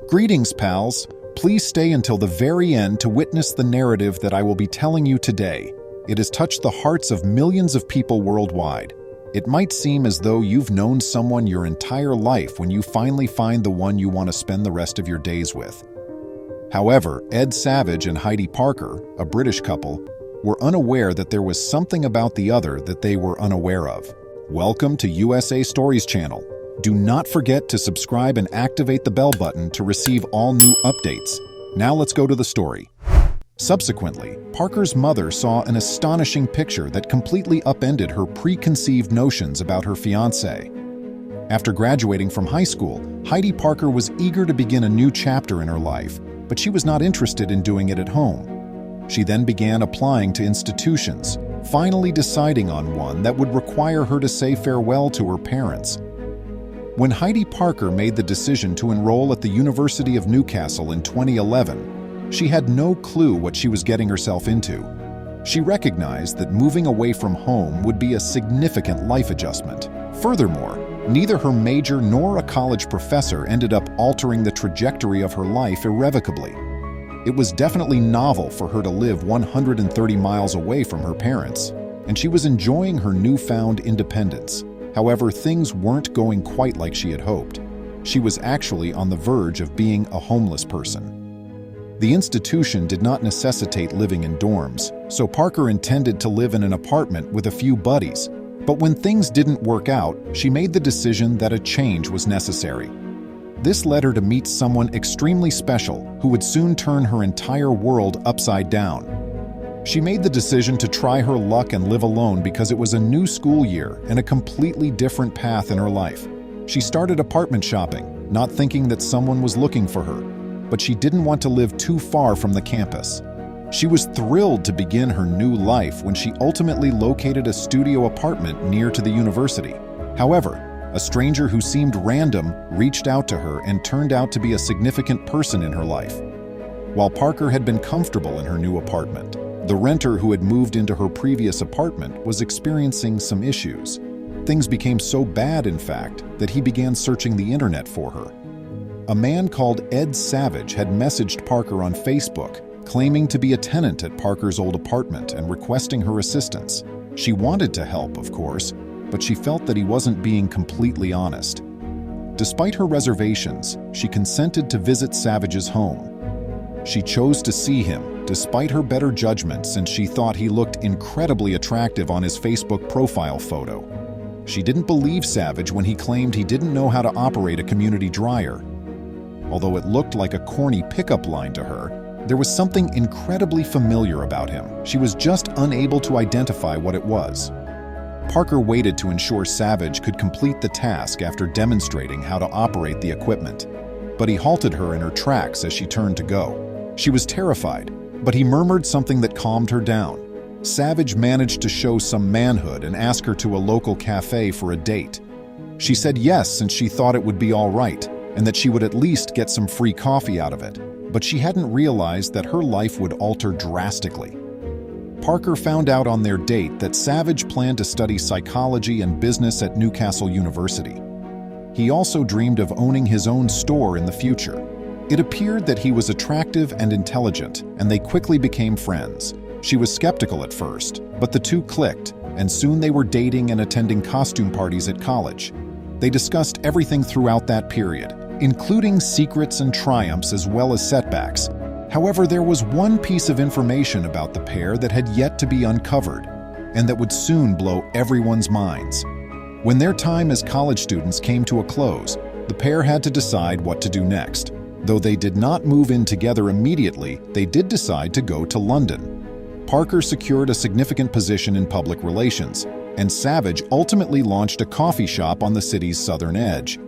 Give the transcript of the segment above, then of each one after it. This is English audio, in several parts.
Greetings, pals. Please stay until the very end to witness the narrative that I will be telling you today. It has touched the hearts of millions of people worldwide. It might seem as though you've known someone your entire life when you finally find the one you want to spend the rest of your days with. However, Ed Savage and Heidi Parker, a British couple, were unaware that there was something about the other that they were unaware of. Welcome to USA Stories channel. Do not forget to subscribe and activate the bell button to receive all new updates. Now let's go to the story. Subsequently, Parker's mother saw an astonishing picture that completely upended her preconceived notions about her fiancé. After graduating from high school, Heidi Parker was eager to begin a new chapter in her life, but she was not interested in doing it at home. She then began applying to institutions, finally deciding on one that would require her to say farewell to her parents. When Heidi Parker made the decision to enroll at the University of Newcastle in 2011, she had no clue what she was getting herself into. She recognized that moving away from home would be a significant life adjustment. Furthermore, neither her major nor a college professor ended up altering the trajectory of her life irrevocably. It was definitely novel for her to live 130 miles away from her parents, and she was enjoying her newfound independence. However, things weren't going quite like she had hoped. She was actually on the verge of being a homeless person. The institution did not necessitate living in dorms, so Parker intended to live in an apartment with a few buddies. But when things didn't work out, she made the decision that a change was necessary. This led her to meet someone extremely special who would soon turn her entire world upside down. She made the decision to try her luck and live alone because it was a new school year and a completely different path in her life. She started apartment shopping, not thinking that someone was looking for her, but she didn't want to live too far from the campus. She was thrilled to begin her new life when she ultimately located a studio apartment near to the university. However, a stranger who seemed random reached out to her and turned out to be a significant person in her life. While Parker had been comfortable in her new apartment, the renter who had moved into her previous apartment was experiencing some issues. Things became so bad, in fact, that he began searching the internet for her. A man called Ed Savage had messaged Parker on Facebook, claiming to be a tenant at Parker's old apartment and requesting her assistance. She wanted to help, of course, but she felt that he wasn't being completely honest. Despite her reservations, she consented to visit Savage's home. She chose to see him, despite her better judgment, since she thought he looked incredibly attractive on his Facebook profile photo. She didn't believe Savage when he claimed he didn't know how to operate a community dryer. Although it looked like a corny pickup line to her, there was something incredibly familiar about him. She was just unable to identify what it was. Parker waited to ensure Savage could complete the task after demonstrating how to operate the equipment, but he halted her in her tracks as she turned to go. She was terrified, but he murmured something that calmed her down. Savage managed to show some manhood and ask her to a local cafe for a date. She said yes, since she thought it would be all right, and that she would at least get some free coffee out of it, but she hadn't realized that her life would alter drastically. Parker found out on their date that Savage planned to study psychology and business at Newcastle University. He also dreamed of owning his own store in the future. It appeared that he was attractive and intelligent, and they quickly became friends. She was skeptical at first, but the two clicked, and soon they were dating and attending costume parties at college. They discussed everything throughout that period, including secrets and triumphs as well as setbacks. However, there was one piece of information about the pair that had yet to be uncovered, and that would soon blow everyone's minds. When their time as college students came to a close, the pair had to decide what to do next. Though they did not move in together immediately, they did decide to go to London. Parker secured a significant position in public relations, and Savage ultimately launched a coffee shop on the city's southern edge.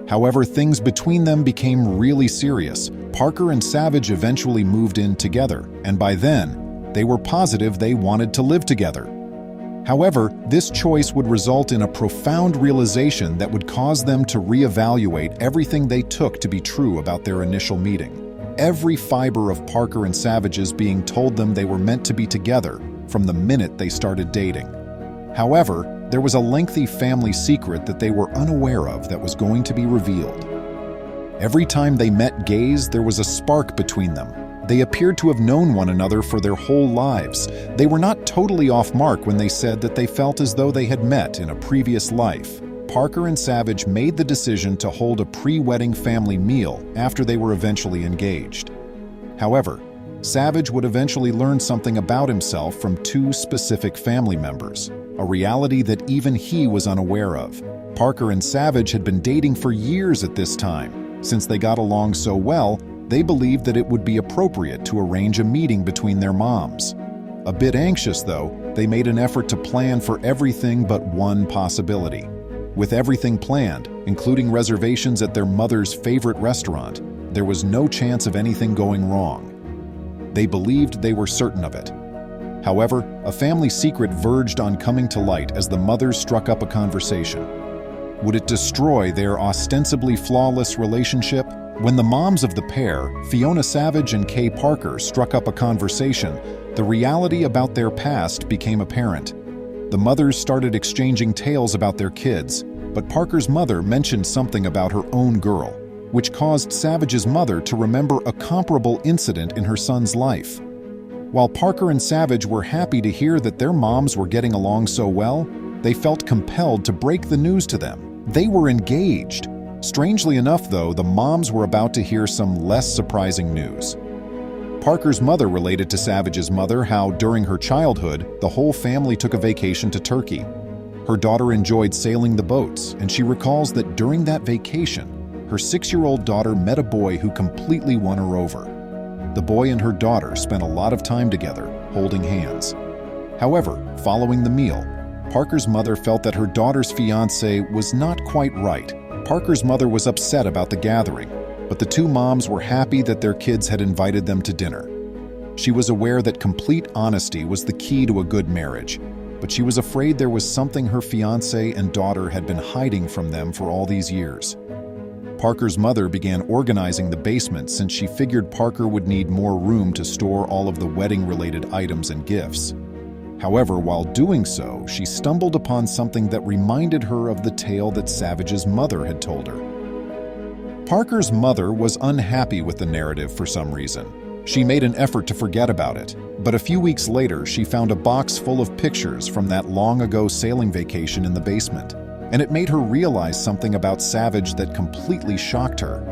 However, things between them became really serious. Parker and Savage eventually moved in together, and by then, they were positive they wanted to live together. However, this choice would result in a profound realization that would cause them to reevaluate everything they took to be true about their initial meeting. Every fiber of Parker and Savage's being told them they were meant to be together from the minute they started dating. However, there was a lengthy family secret that they were unaware of that was going to be revealed. Every time they met gaze, there was a spark between them. They appeared to have known one another for their whole lives. They were not totally off mark when they said that they felt as though they had met in a previous life. Parker and Savage made the decision to hold a pre-wedding family meal after they were eventually engaged. However, Savage would eventually learn something about himself from two specific family members, a reality that even he was unaware of. Parker and Savage had been dating for years at this time. Since they got along so well, they believed that it would be appropriate to arrange a meeting between their moms. A bit anxious, though, they made an effort to plan for everything but one possibility. With everything planned, including reservations at their mother's favorite restaurant, there was no chance of anything going wrong. They believed they were certain of it. However, a family secret verged on coming to light as the mothers struck up a conversation. Would it destroy their ostensibly flawless relationship? When the moms of the pair, Fiona Savage and Kay Parker, struck up a conversation, the reality about their past became apparent. The mothers started exchanging tales about their kids, but Parker's mother mentioned something about her own girl, which caused Savage's mother to remember a comparable incident in her son's life. While Parker and Savage were happy to hear that their moms were getting along so well, they felt compelled to break the news to them. They were engaged. Strangely enough, though, the moms were about to hear some less surprising news. Parker's mother related to Savage's mother how, during her childhood, the whole family took a vacation to Turkey. Her daughter enjoyed sailing the boats, and she recalls that during that vacation, her 6-year-old daughter met a boy who completely won her over. The boy and her daughter spent a lot of time together, holding hands. However, following the meal, Parker's mother felt that her daughter's fiancé was not quite right. Parker's mother was upset about the gathering, but the two moms were happy that their kids had invited them to dinner. She was aware that complete honesty was the key to a good marriage, but she was afraid there was something her fiancé and daughter had been hiding from them for all these years. Parker's mother began organizing the basement since she figured Parker would need more room to store all of the wedding-related items and gifts. However, while doing so, she stumbled upon something that reminded her of the tale that Savage's mother had told her. Parker's mother was unhappy with the narrative for some reason. She made an effort to forget about it, but a few weeks later she found a box full of pictures from that long-ago sailing vacation in the basement, and it made her realize something about Savage that completely shocked her.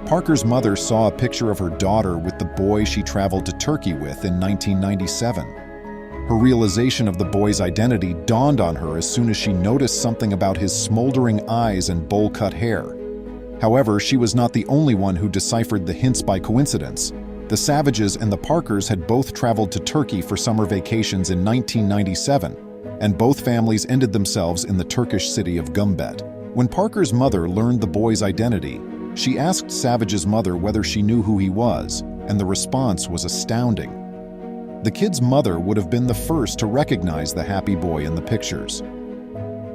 Parker's mother saw a picture of her daughter with the boy she traveled to Turkey with in 1997. Her realization of the boy's identity dawned on her as soon as she noticed something about his smoldering eyes and bowl-cut hair. However, she was not the only one who deciphered the hints by coincidence. The Savages and the Parkers had both traveled to Turkey for summer vacations in 1997, and both families ended themselves in the Turkish city of Gumbet. When Parker's mother learned the boy's identity, she asked Savage's mother whether she knew who he was, and the response was astounding. The kid's mother would have been the first to recognize the happy boy in the pictures.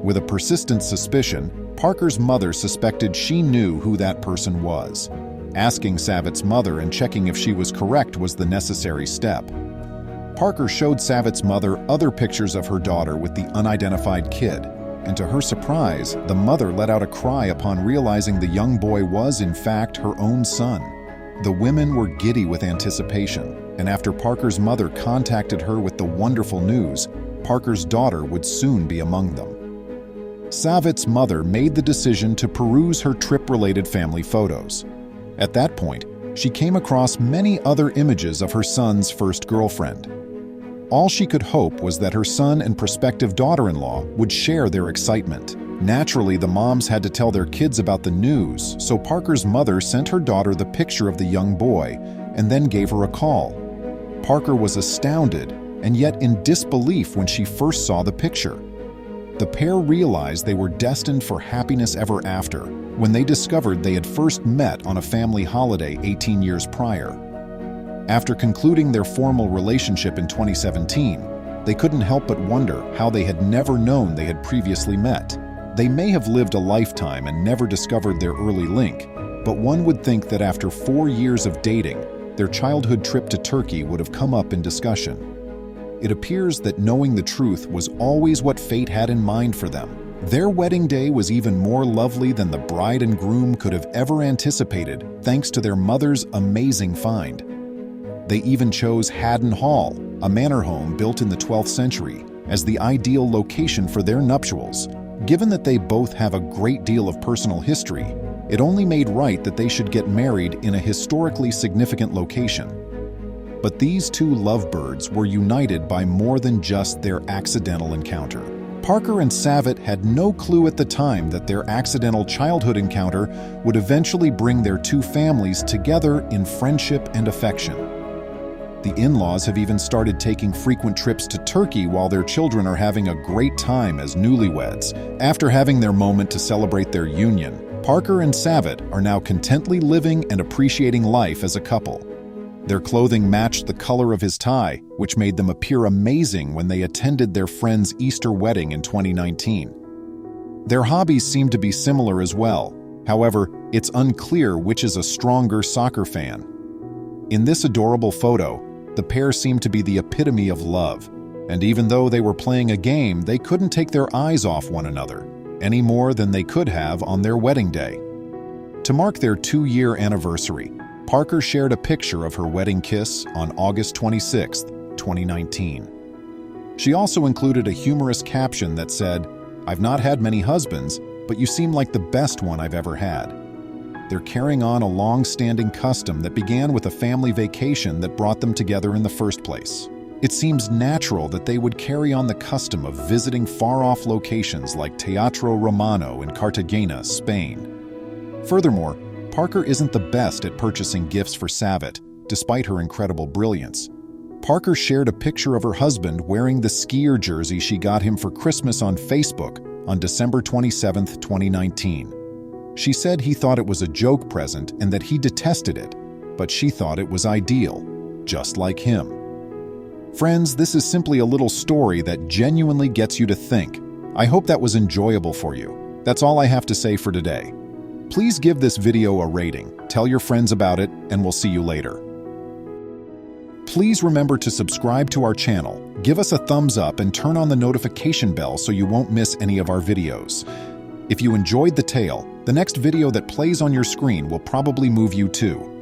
With a persistent suspicion, Parker's mother suspected she knew who that person was. Asking Savage's mother and checking if she was correct was the necessary step. Parker showed Savage's mother other pictures of her daughter with the unidentified kid, and to her surprise, the mother let out a cry upon realizing the young boy was, in fact, her own son. The women were giddy with anticipation, and after Parker's mother contacted her with the wonderful news, Parker's daughter would soon be among them. Savage's mother made the decision to peruse her trip-related family photos. At that point, she came across many other images of her son's first girlfriend. All she could hope was that her son and prospective daughter-in-law would share their excitement. Naturally, the moms had to tell their kids about the news, so Parker's mother sent her daughter the picture of the young boy and then gave her a call. Parker was astounded and yet in disbelief when she first saw the picture. The pair realized they were destined for happiness ever after when they discovered they had first met on a family holiday 18 years prior. After concluding their formal relationship in 2017, they couldn't help but wonder how they had never known they had previously met. They may have lived a lifetime and never discovered their early link, but one would think that after 4 years of dating, their childhood trip to Turkey would have come up in discussion. It appears that knowing the truth was always what fate had in mind for them. Their wedding day was even more lovely than the bride and groom could have ever anticipated, thanks to their mother's amazing find. They even chose Haddon Hall, a manor home built in the 12th century, as the ideal location for their nuptials. Given that they both have a great deal of personal history, it only made right that they should get married in a historically significant location. But these two lovebirds were united by more than just their accidental encounter. Parker and Savitt had no clue at the time that their accidental childhood encounter would eventually bring their two families together in friendship and affection. The in-laws have even started taking frequent trips to Turkey while their children are having a great time as newlyweds. After having their moment to celebrate their union, Parker and Savitt are now contently living and appreciating life as a couple. Their clothing matched the color of his tie, which made them appear amazing when they attended their friend's Easter wedding in 2019. Their hobbies seem to be similar as well. However, it's unclear which is a stronger soccer fan. In this adorable photo, the pair seemed to be the epitome of love, and even though they were playing a game, they couldn't take their eyes off one another, any more than they could have on their wedding day. To mark their 2-year anniversary, Parker shared a picture of her wedding kiss on August 26, 2019. She also included a humorous caption that said, "I've not had many husbands, but you seem like the best one I've ever had." They're carrying on a long-standing custom that began with a family vacation that brought them together in the first place. It seems natural that they would carry on the custom of visiting far-off locations like Teatro Romano in Cartagena, Spain. Furthermore, Parker isn't the best at purchasing gifts for Savitt, despite her incredible brilliance. Parker shared a picture of her husband wearing the skier jersey she got him for Christmas on Facebook on December 27, 2019. She said he thought it was a joke present and that he detested it, but she thought it was ideal, just like him. Friends, this is simply a little story that genuinely gets you to think. I hope that was enjoyable for you. That's all I have to say for today. Please give this video a rating, tell your friends about it, and we'll see you later. Please remember to subscribe to our channel, give us a thumbs up, and turn on the notification bell so you won't miss any of our videos. If you enjoyed the tale, the next video that plays on your screen will probably move you too.